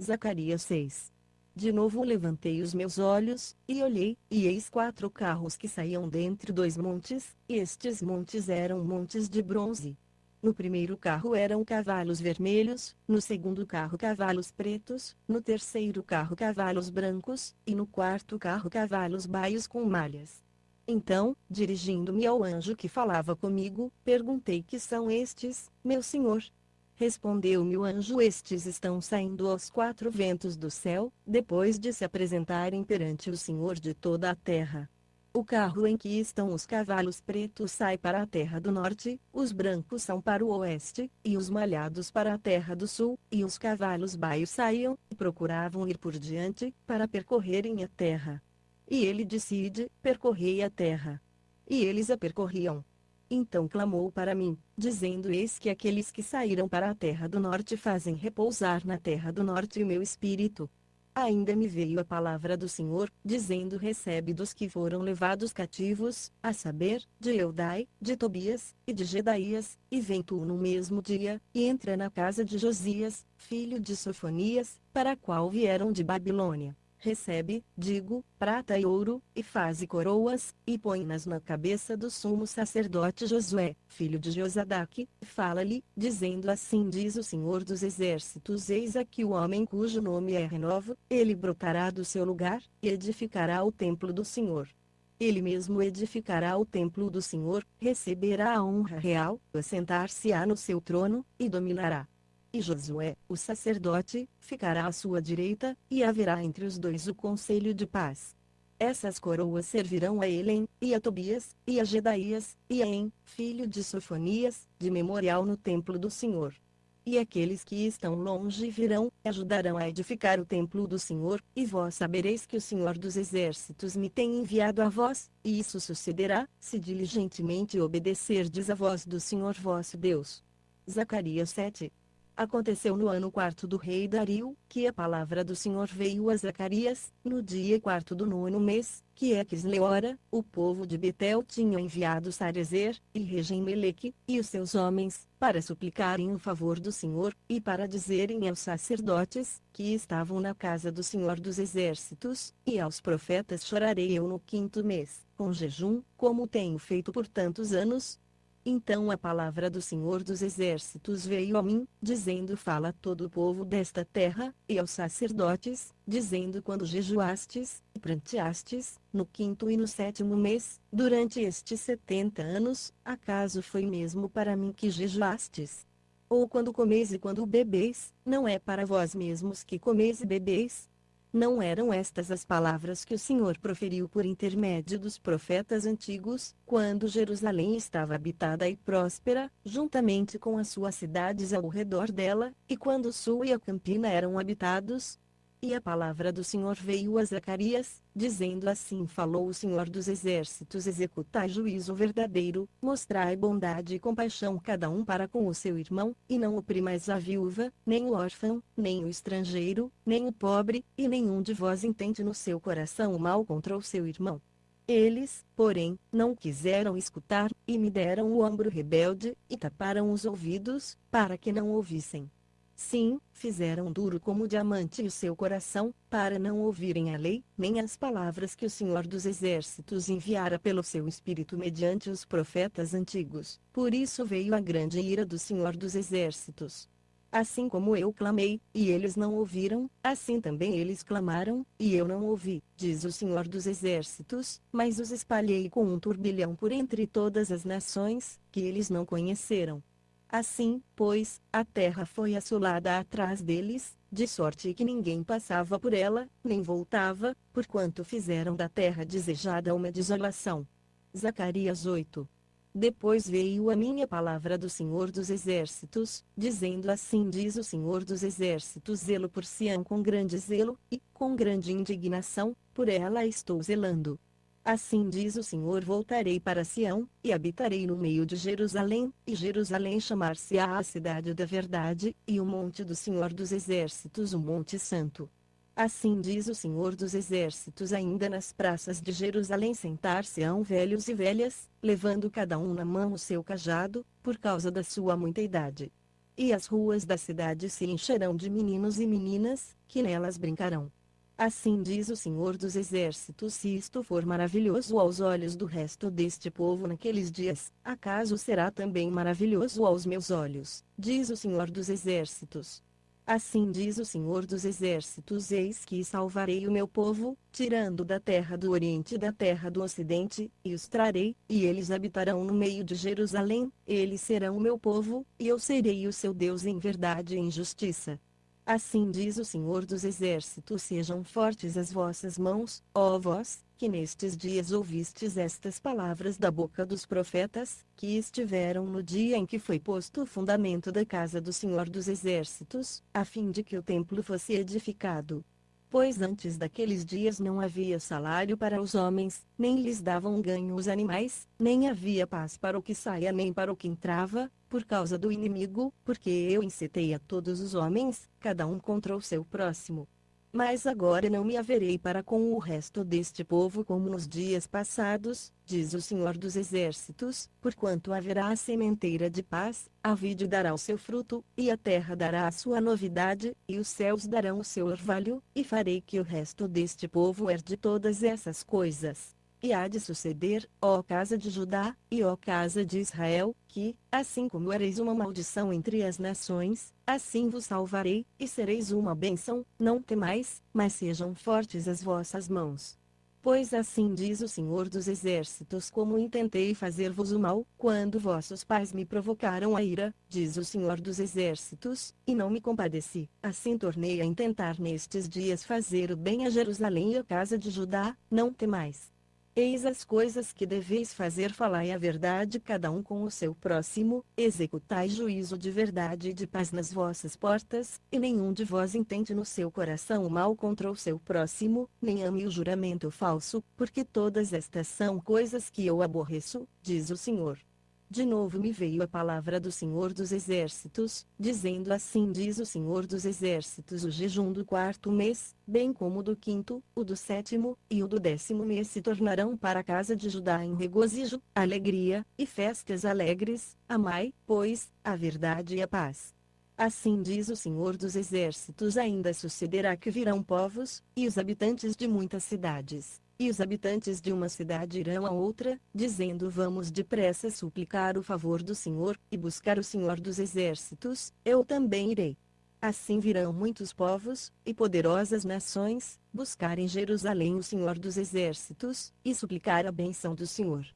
Zacarias 6. De novo levantei os meus olhos, e olhei, e eis 4 carros que saíam dentre 2 montes, e estes montes eram montes de bronze. No primeiro carro eram cavalos vermelhos, no segundo carro cavalos pretos, no terceiro carro cavalos brancos, e no quarto carro cavalos baios com malhas. Então, dirigindo-me ao anjo que falava comigo, perguntei: que são estes, meu senhor? Respondeu-me o anjo: estes estão saindo aos 4 ventos do céu, depois de se apresentarem perante o Senhor de toda a terra. O carro em que estão os cavalos pretos sai para a terra do norte, os brancos são para o oeste, e os malhados para a terra do sul, e os cavalos baios saíam, e procuravam ir por diante, para percorrerem a terra. E ele disse: ide, percorrei a terra. E eles a percorriam. Então clamou para mim, dizendo: eis que aqueles que saíram para a terra do norte fazem repousar na terra do norte o meu espírito. Ainda me veio a palavra do Senhor, dizendo: recebe dos que foram levados cativos, a saber, de Eudai, de Tobias, e de Jedaías, e vem tu no mesmo dia, e entra na casa de Josias, filho de Sofonias, para a qual vieram de Babilônia. Recebe, digo, prata e ouro, e faze coroas, e põe-nas na cabeça do sumo sacerdote Josué, filho de Josadaque, fala-lhe, dizendo: assim diz o Senhor dos Exércitos: eis aqui o homem cujo nome é Renovo, ele brotará do seu lugar, e edificará o templo do Senhor. Ele mesmo edificará o templo do Senhor, receberá a honra real, assentar-se-á no seu trono, e dominará. E Josué, o sacerdote, ficará à sua direita, e haverá entre os dois o conselho de paz. Essas coroas servirão a Elem, e a Tobias, e a Jedaías, e a En, filho de Sofonias, de memorial no templo do Senhor. E aqueles que estão longe virão, ajudarão a edificar o templo do Senhor, e vós sabereis que o Senhor dos Exércitos me tem enviado a vós, e isso sucederá, se diligentemente obedecerdes a voz do Senhor vosso Deus. Zacarias 7. Aconteceu no ano 4º do rei Dario, que a palavra do Senhor veio a Zacarias, no dia 4º do 9º mês, que é Quisleora, o povo de Betel tinha enviado Sarezer, e Regem-Meleque, e os seus homens, para suplicarem o favor do Senhor, e para dizerem aos sacerdotes, que estavam na casa do Senhor dos Exércitos, e aos profetas: chorarei eu no 5º mês, com jejum, como tenho feito por tantos anos. Então a palavra do Senhor dos Exércitos veio a mim, dizendo: fala a todo o povo desta terra, e aos sacerdotes, dizendo: quando jejuastes, e pranteastes, no 5º e no 7º mês, durante estes 70 anos, acaso foi mesmo para mim que jejuastes? Ou quando comeis e quando bebeis, não é para vós mesmos que comeis e bebeis? Não eram estas as palavras que o Senhor proferiu por intermédio dos profetas antigos, quando Jerusalém estava habitada e próspera, juntamente com as suas cidades ao redor dela, e quando o sul e a campina eram habitados? E a palavra do Senhor veio a Zacarias, dizendo: assim falou o Senhor dos Exércitos: executai juízo verdadeiro, mostrai bondade e compaixão cada um para com o seu irmão, e não oprimais a viúva, nem o órfão, nem o estrangeiro, nem o pobre, e nenhum de vós intente no seu coração o mal contra o seu irmão. Eles, porém, não quiseram escutar, e me deram o ombro rebelde, e taparam os ouvidos, para que não ouvissem. Sim, fizeram duro como diamante o seu coração, para não ouvirem a lei, nem as palavras que o Senhor dos Exércitos enviara pelo seu Espírito mediante os profetas antigos. Por isso veio a grande ira do Senhor dos Exércitos. Assim como eu clamei, e eles não ouviram, assim também eles clamaram, e eu não ouvi, diz o Senhor dos Exércitos, mas os espalhei com um turbilhão por entre todas as nações, que eles não conheceram. Assim, pois, a terra foi assolada atrás deles, de sorte que ninguém passava por ela, nem voltava, porquanto fizeram da terra desejada uma desolação. Zacarias 8. Depois veio a minha palavra do Senhor dos Exércitos, dizendo: assim diz o Senhor dos Exércitos: zelo por Sião com grande zelo, e, com grande indignação, por ela estou zelando. Assim diz o Senhor: voltarei para Sião, e habitarei no meio de Jerusalém, e Jerusalém chamar-se-á a cidade da verdade, e o monte do Senhor dos Exércitos o monte santo. Assim diz o Senhor dos Exércitos: ainda nas praças de Jerusalém sentar-se-ão velhos e velhas, levando cada um na mão o seu cajado, por causa da sua muita idade. e as ruas da cidade se encherão de meninos e meninas, que nelas brincarão. Assim diz o Senhor dos Exércitos: se isto for maravilhoso aos olhos do resto deste povo naqueles dias, acaso será também maravilhoso aos meus olhos, diz o Senhor dos Exércitos. Assim diz o Senhor dos Exércitos: eis que salvarei o meu povo, tirando da terra do Oriente e da terra do Ocidente, e os trarei, e eles habitarão no meio de Jerusalém, eles serão o meu povo, e eu serei o seu Deus em verdade e em justiça. Assim diz o Senhor dos Exércitos: sejam fortes as vossas mãos, ó vós, que nestes dias ouvistes estas palavras da boca dos profetas, que estiveram no dia em que foi posto o fundamento da casa do Senhor dos Exércitos, a fim de que o templo fosse edificado. Pois antes daqueles dias não havia salário para os homens, nem lhes davam ganho os animais, nem havia paz para o que saía nem para o que entrava, por causa do inimigo, porque eu incitei a todos os homens, cada um contra o seu próximo. Mas agora não me haverei para com o resto deste povo como nos dias passados, diz o Senhor dos Exércitos, porquanto haverá a sementeira de paz, a vide dará o seu fruto, e a terra dará a sua novidade, e os céus darão o seu orvalho, e farei que o resto deste povo herde todas essas coisas. E há de suceder, ó casa de Judá, e ó casa de Israel, que, assim como ereis uma maldição entre as nações, assim vos salvarei, e sereis uma bênção, não temais, mas sejam fortes as vossas mãos. Pois assim diz o Senhor dos Exércitos: como intentei fazer-vos o mal, quando vossos pais me provocaram a ira, diz o Senhor dos Exércitos, e não me compadeci, assim tornei a intentar nestes dias fazer o bem a Jerusalém e a casa de Judá, não temais. Eis as coisas que deveis fazer: falai a verdade cada um com o seu próximo, executai juízo de verdade e de paz nas vossas portas, e nenhum de vós intente no seu coração o mal contra o seu próximo, nem ame o juramento falso, porque todas estas são coisas que eu aborreço, diz o Senhor. De novo me veio a palavra do Senhor dos Exércitos, dizendo: assim diz o Senhor dos Exércitos: o jejum do quarto mês, bem como o do quinto, o do sétimo, e o do 10º mês se tornarão para a casa de Judá em regozijo, alegria, e festas alegres. Amai, pois, a verdade e a paz. Assim diz o Senhor dos Exércitos: ainda sucederá que virão povos, e os habitantes de muitas cidades, e os habitantes de uma cidade irão a outra, dizendo: vamos depressa suplicar o favor do Senhor, e buscar o Senhor dos Exércitos, eu também irei. Assim virão muitos povos, e poderosas nações, buscar em Jerusalém o Senhor dos Exércitos, e suplicar a bênção do Senhor.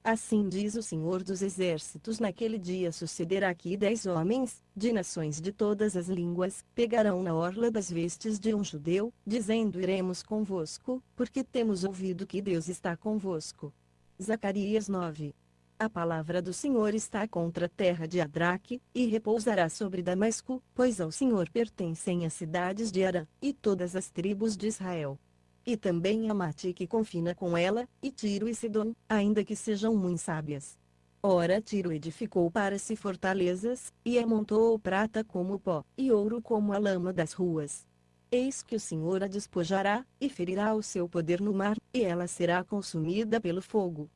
Assim diz o Senhor dos Exércitos: naquele dia sucederá que 10 homens, de nações de todas as línguas, pegarão na orla das vestes de um judeu, dizendo: iremos convosco, porque temos ouvido que Deus está convosco. Zacarias 9. A palavra do Senhor está contra a terra de Adraque, e repousará sobre Damasco, pois ao Senhor pertencem as cidades de Arã, e todas as tribos de Israel. E também Amate que confina com ela, e Tiro e Sidom, ainda que sejam muito sábias. Ora Tiro edificou para si fortalezas, e amontoou prata como pó, e ouro como a lama das ruas. Eis que o Senhor a despojará, e ferirá o seu poder no mar, e ela será consumida pelo fogo.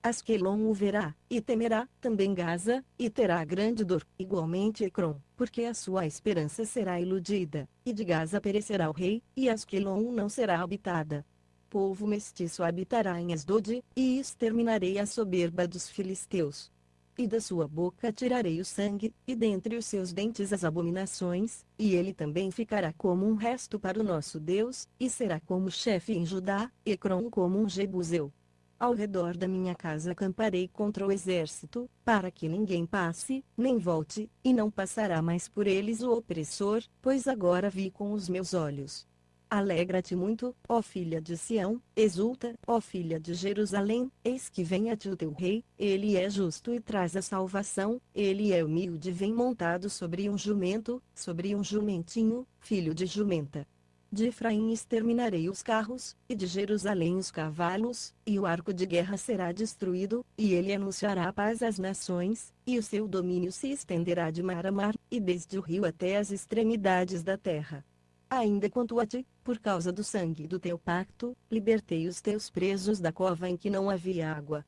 Asquelon o verá, e temerá, também Gaza, e terá grande dor, igualmente Ecrom, porque a sua esperança será iludida, e de Gaza perecerá o rei, e Asquelon não será habitada. Povo mestiço habitará em Asdod, e exterminarei a soberba dos filisteus. E da sua boca tirarei o sangue, e dentre os seus dentes as abominações, e ele também ficará como um resto para o nosso Deus, e será como chefe em Judá, Ecrom como um jebuseu. Ao redor da minha casa acamparei contra o exército, para que ninguém passe, nem volte, e não passará mais por eles o opressor, pois agora vi com os meus olhos. Alegra-te muito, ó filha de Sião, exulta, ó filha de Jerusalém, eis que vem a ti o teu rei, ele é justo e traz a salvação, ele é humilde e vem montado sobre um jumento, sobre um jumentinho, filho de jumenta. De Efraim exterminarei os carros, e de Jerusalém os cavalos, e o arco de guerra será destruído, e ele anunciará a paz às nações, e o seu domínio se estenderá de mar a mar, e desde o rio até as extremidades da terra. Ainda quanto a ti, por causa do sangue do teu pacto, libertei os teus presos da cova em que não havia água.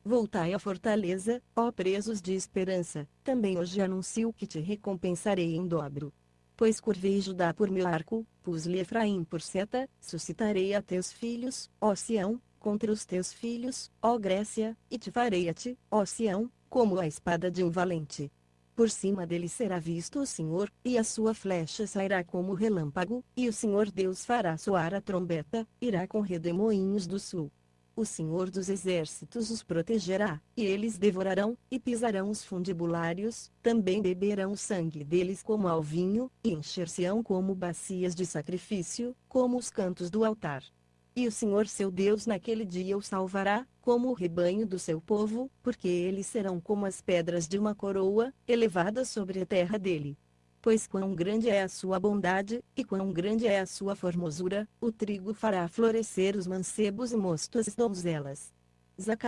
Voltai à fortaleza, ó presos de esperança, também hoje anuncio que te recompensarei em dobro. Pois curvei Judá por meu arco, pus-lhe Efraim por seta, suscitarei a teus filhos, ó Sião, contra os teus filhos, ó Grécia, e te farei a ti, ó Sião, como a espada de um valente. Por cima dele será visto o Senhor, e a sua flecha sairá como relâmpago, e o Senhor Deus fará soar a trombeta, irá com redemoinhos do sul. O Senhor dos exércitos os protegerá, e eles devorarão, e pisarão os fundibulários, também beberão o sangue deles como ao vinho, e encher-se-ão como bacias de sacrifício, como os cantos do altar. E o Senhor seu Deus naquele dia o salvará, como o rebanho do seu povo, porque eles serão como as pedras de uma coroa, elevadas sobre a terra dele. Pois quão grande é a sua bondade, e quão grande é a sua formosura, o trigo fará florescer os mancebos e mostos as donzelas. Zacarias